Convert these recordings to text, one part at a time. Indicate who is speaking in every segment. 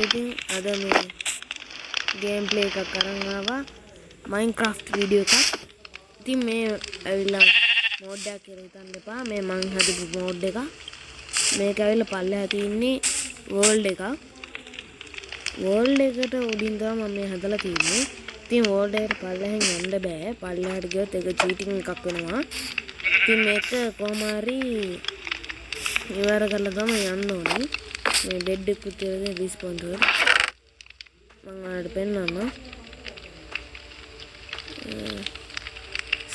Speaker 1: ඉතින් අද මේ ගේම් ප්ලේ එකක් අරන් ආවා Minecraft වීඩියෝ එකක්. ඉතින් මේ ඇවිල්ලා මෝඩ් එකක් කියලා හිතන්න එපා. මේ මං හදපු මෝඩ් එක. මේක ඇවිල්ලා පල්ලෙහා තියෙන්නේ වර්ල්ඩ් එකක්. වර්ල්ඩ් එකට උඩින් තමයි මම මේ හදලා තියෙන්නේ. ඉතින් වර්ල්ඩ් එකට පල්ලෙහෙන් යන්න බෑ. පල්ලෙහාට ගියොත් ඒක චීටින් එකක් වෙනවා. ඉතින් මේක කොහොම හරි ඉවර කරලා තමයි යන්න ඕනේ. මේ බෙඩ් එක උඩ රිස්පොන්ඩ් වල මම ඔයාලට පෙන්නන්නම්.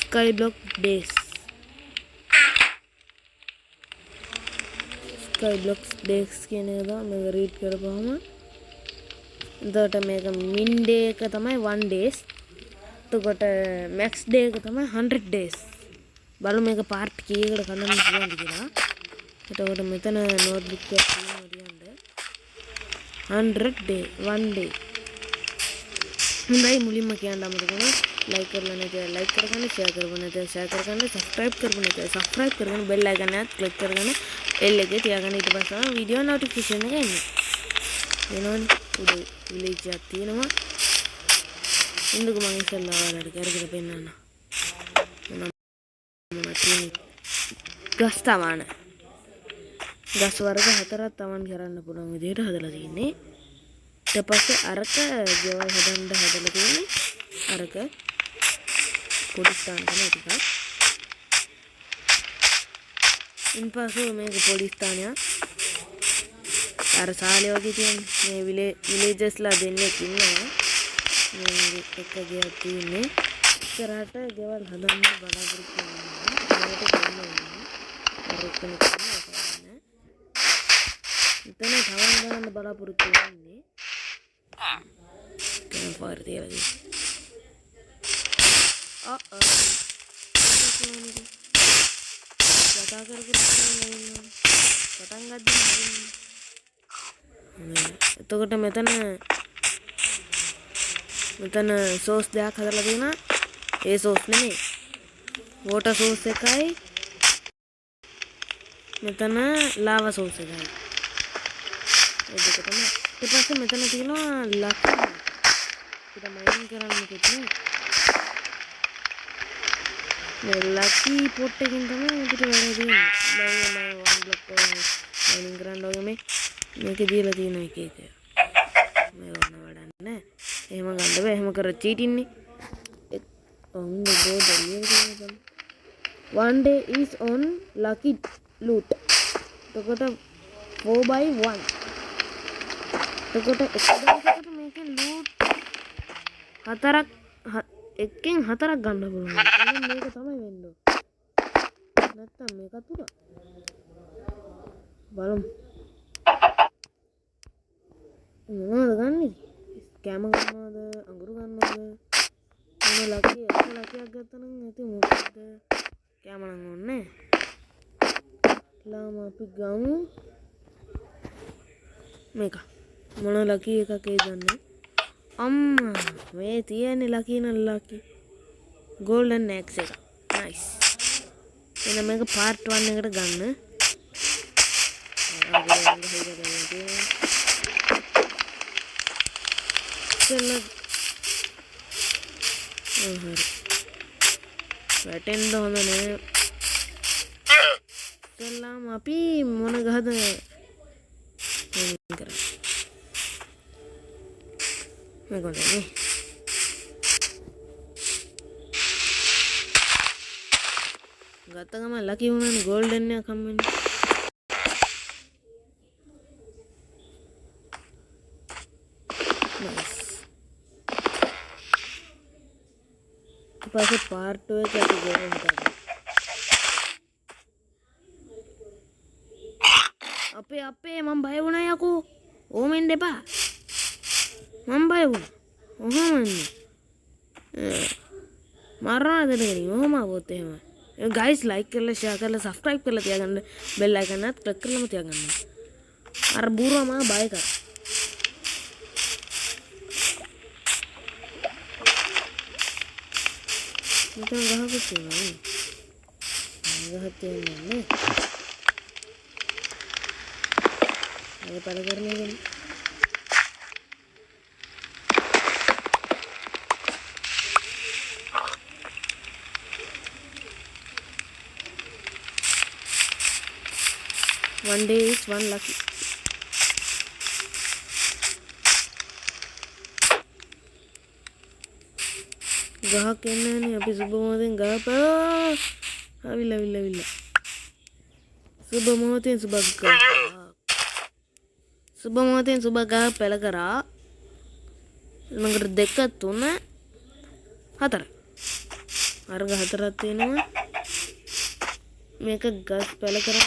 Speaker 1: Skyblock Days. Skyblock Days කියන එක මේක රීඩ් කරපුවම එතකොට මේක min day එක තමයි 1 days. එතකොට max day එක තමයි 100 days. බලමු මේක part කීයකට කඩන්න පුළුවන්ද කියලා. එතකොට මෙතන notebook එකක් තියෙනවා ලියන්න. 100 day 1 day. හොඳයි මුලින්ම කියන්න අමතකුණා like කරලා නැත්නම් like කරගන්න, share කරගන්න නැත්නම් share කරගන්න, subscribe කරගන්න නැත්නම් subscribe කරගන්න, bell icon එකත් click කරගන්න, bell එකේ තියාගන්න. ඊට පස්සේ video notification එක එන්නේ. එනවනේ උඩ village එකක් තියෙනවා. ඉන්නකෝ මම ඉස්සෙල්ලා ඔයාලට කරගෙන පෙන්නන්න. මොනවා තියෙන්නේ? ගස් තවන. ගස් වර්ග 4ක් තමන් කරන්න පුළුවන් විදිහට හදලා තියෙන්නේ. ඊට පස්සේ අරක ගෙවල් හදන්න හදලා තියෙන්නේ. අරක පොඩි ස්ථාන තමයි ටිකක්. ඉන්පස්සේ මේක පොඩි ස්ථානයක්. අර සාලේ වගේ තියෙන මේ විලේජස්ලා දෙන්නෙක් ඉන්නවා. මේ එක ගෙයක් තියෙන්නේ. ඉස්සරහට ගෙවල් හදන්න බලාපොරොත්තු වෙනවා. ඒකට ගන්න ඕනේ. අර එතන තියෙනවා. එතන තවන් ගන්න බලාපොරොත්තු වෙන්නේ. Kena fire dia lagi. Kata kar පටන් ගද්දි එතකොට මෙතන සෝස් දෙකක් හදලා තියෙනවා. ඒ සෝස් නෙමෙයි. වෝටර් සෝස් එකයි මෙතන ලාවා සෝස් එකයි. ඒ දෙක තමයි. ඊට පස්සේ මෙතන තියෙනවා ලකි. ඒක මයින් කරන්න කිව්වේ. මේ ලකි පොට් එකකින් තමයි අපිට වැඩ දෙන්නේ. මම 1 බ්ලොක් මයින් කරන්න ඕනේ මේක දීලා තියෙන එක. මේ වුණ වැඩක් නැහැ. එහෙම ගන්න බෑ. එහෙම කර චීටින්නේ. on the board එළියට 1 day is on lucky loot. එතකොට 4/1. එතකොට එක දවසකට මේකෙන් ලූට් 4ක් එකෙන් 4ක් ගන්න පුළුවන්. එහෙනම් මේක තමයි වෙන්න ඕන. නැත්තම් මේක තුන. බලමු. මොනවද ගන්නෙ? කැම ගන්නවද? අඟුරු ගන්නවද? මොන ලකියක් ගත්තා නම් ඇති මොකද? කැම නම් ඕනේ. ලාම අපි ගමු. මේක. මොන ලකි එකක් ඒ දන්නේ අම්මා මේ තියෙන්නේ ලකි නල්ලකි golden axe එක nice. එන්න මේක part 1 එකට ගන්න. හරි වැටෙන්න හොඳ නෑ. ඉතින්ලාම අපි මොන ගහද කරා මේක නේ. ගත්ත ගම ලකි වුණානේ ගෝල්ඩන් එකක් හම්බෙන්නේ. නයිස්. ඊපස්සේ part 2 එක අපි ගේම් කරමු. අපේ මම බය වුණා යකෝ. ඕමෙන් දෙපා. මම බය වුණා. ඔහොමන්නේ. මරනවා දෙන්නගෙන ඔහොම આવොත් එහෙම. guys like කරලා share කරලා subscribe කරලා තියාගන්න. bell icon එකත් click කරලාම තියාගන්න. අර බූරුවා මම බය කරා. මෙතන ගහකුත් තියෙනවා. ගහක් තියෙන්නේ නේ. අර පළ කරන්නේ 1 day is 1 lucky. ගහක් එන්නේ නැහැ නේ අපි සුබ මොහොතෙන් ගහපා. අවිල. සුබ මොහොතෙන් සුබ ගහ. සුබ මොහොතෙන් සුබ ගහ පෙළ කරා. ළඟට 2 3 4. අර්ග 4ක් තියෙනවා. මේක ගස් පෙළ කරා.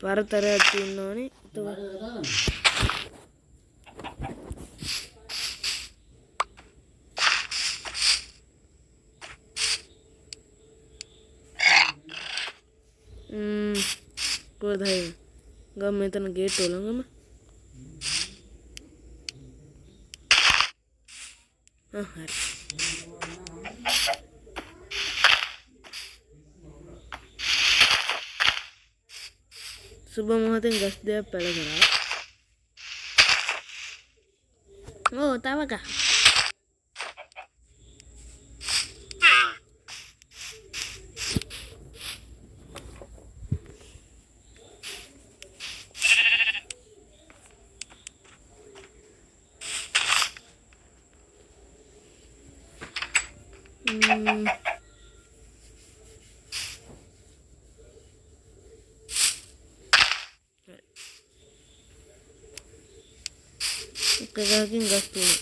Speaker 1: පරතරයක් තියෙනෝනේ. කොහොමද ගම මෙතන ගේට් වලඟම හරි සුබ මොහොතෙන් ගස් දෙයක් පැල කරා. ඕ තව ගහ. Kagagin gas tuloy.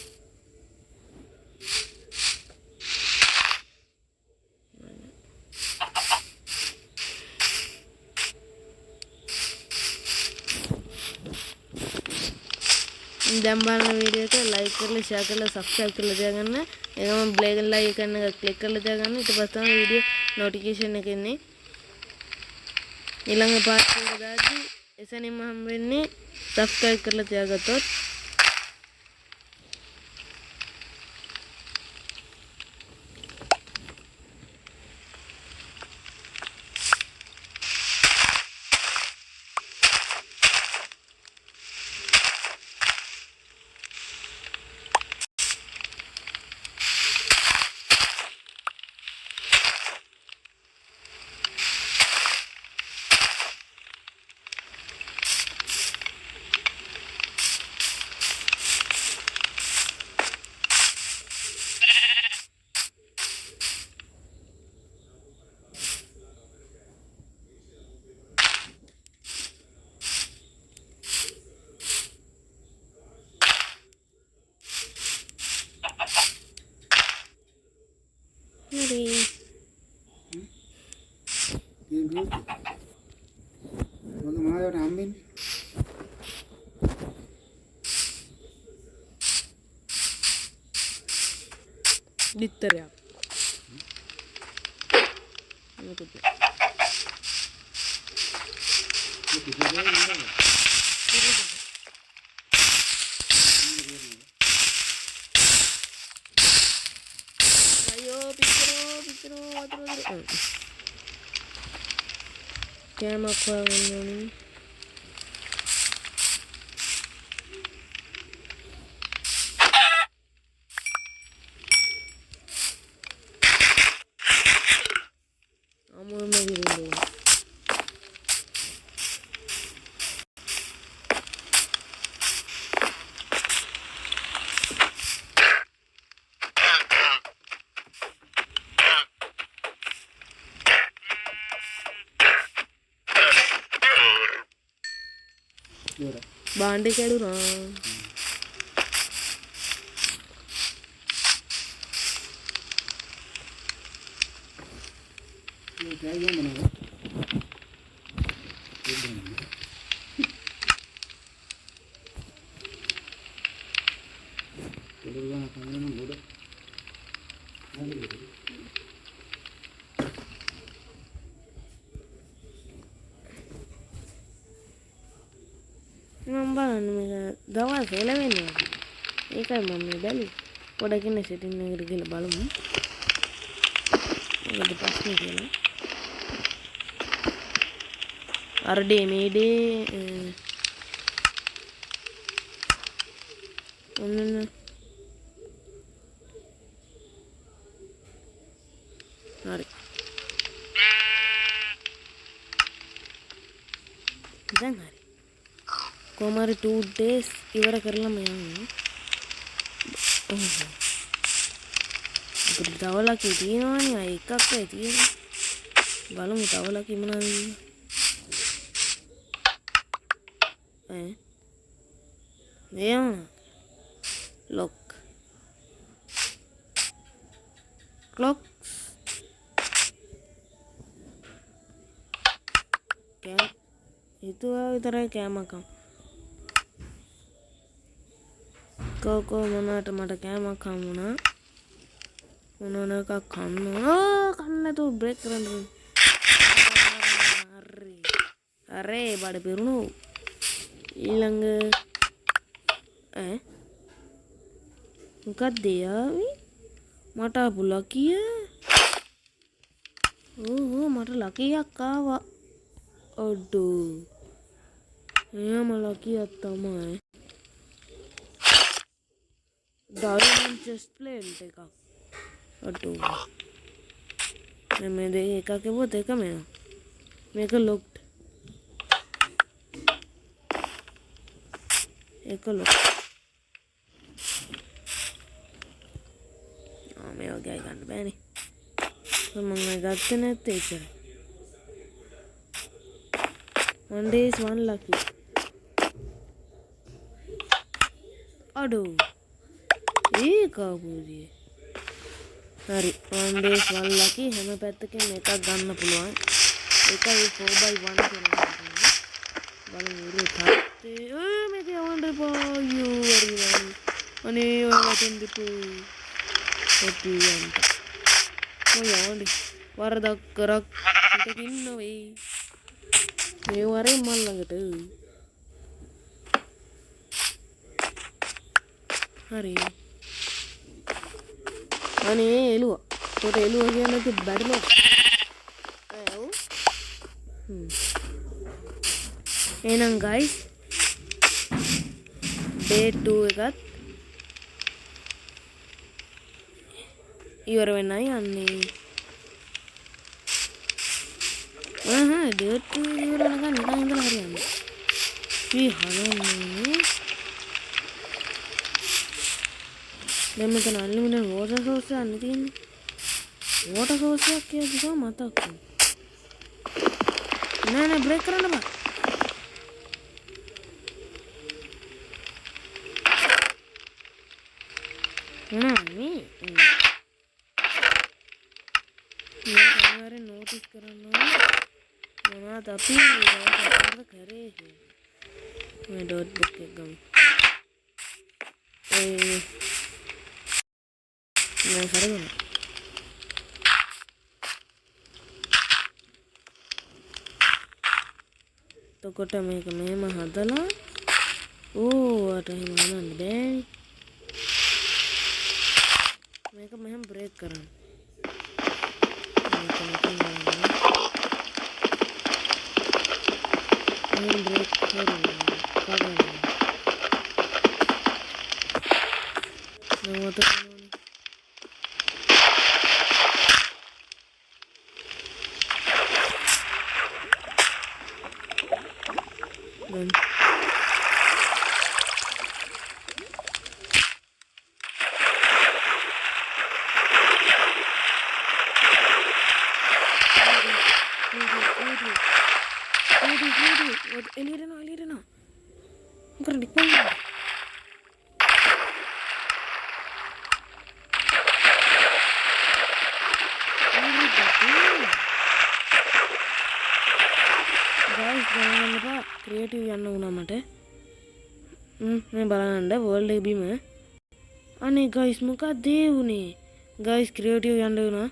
Speaker 1: දැන් බලන වීඩියෝ එක ලයික් කරලා ෂෙයා කරලා සබ්ස්ක්‍රයිබ් කරලා තියාගන්න. ඒකම බ්ලේක් ලයික් එකන එක ක්ලික් කරලා තියාගන්න. ඊට පස්සේ තමයි වීඩියෝ නොටිෆිකේෂන් එක එන්නේ. ඊළඟ පාර්ට් එක දාද්දි එසැනින්ම හම් වෙන්නේ සබ්ස්ක්‍රයිබ් කරලා තියාගත්තොත්. Ditterයක්. Ayo, Pitro, aduh. Kayak makan ini. Bandi keduna. මම බලන්න මේක දවස් 11 වෙනවා. ඒකයි මම මේ බැලුවේ. පොඩ්ඩක් ඉන්න සෙටින් එකට ගිහලා බලමු. මොකද ප්‍රශ්නේ කියලා. අර ඩේ මේ ඩේ ඔන්න දැන් හරි. කොහොම හරි 2 days ඉවර කරලාම යන්න. අපිට තව ලකි තියෙනවනේ. අය එකක් වෙයි තියෙන්නේ. බලමු තව ලකි මොනවද කියන්නේ. එයම lock clocks කෑ හිතුවා විතරයි කෑමක් කෝ මොනවට මට කෑමක් හම්බුණා මොන එකක් කන්න තු බ්‍රේක් කරන්න හරි බඩ පිරුණු ඊළඟ මොකක්ද යාවි මට ආපු ලකිය මට ලකියක් ආවා ඔඩෝ එහෙම ලකියක් තමයි ඩයිමන්ඩ් චෙස්ට් ප්ලේට් එකක් ඔඩෝ මේ දෙක එකක් එවුවොත් එකම එනවා මේක ලොක්ඩ් එක ලොක්ඩ් මේ වගේ ගන්න බෑනේ මම ගත්තේ නැත්තේ ඒකයි one days one lucky අඩෝ ඒක ආපුදී හරි one days one lucky හැම පැත්තකින් එකක් ගන්න පුළුවන් ඒකයි 4x1 කියලා බලමු ඉරු තාත්තේ මේක යවන්න එපා අයියෝ වරිවයි අනේ ඔය වටින් දෙපෝ ඔතියන්ට ඔය යවන්නේ වරදක් කරක් පිටකින් නොවේ මේ වරේ මල් ළඟට හරි අනේ එළුවා උඩ එළුවා කියන්නේ නැති බැරිලෝ එහෙනම් guys day 2 එකත් ඉවර වෙන්නයි යන්නේ day 2 ඉවර වෙනකන් නිකන් ඉඳලා හරියන්නේ මේ හලන්නේ දැන් මෙතන අන්ලිමිටඩ් වෝටර් සෝස් එකක් තියෙන්නේ වෝටර් සෝස් එකක් කියලා මතක් නෑ බ්‍රේක් කරන්න බෑ මේ අනිවාර්යෙන් නෝටිස් කරන්න මොනවද අපි කරේ මේ ඩොට් බුක් එක ගමු නෑ හරියන්නේ එතකොට මේක මෙහෙම හදලා අට එහෙම හදන්න බෑනේ මේක මෙහෙම බ්‍රේක් කරන්න break එළියනවා මොකද නිකන් guys බලන්න ක්‍රියේටිව් යන්න උනා මට මේ බලන්න වර්ල්ඩ් එක බිම අනේ guys මොකක්ද ඒ උනේ guys ක්‍රියේටිව් යන්න උනා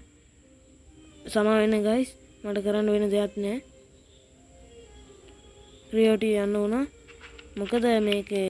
Speaker 1: සමා වෙන්න guys මට කරන්න වෙන දෙයක් නෑ ක්‍රියේටිව් යන්න උනා මොකද මේකේ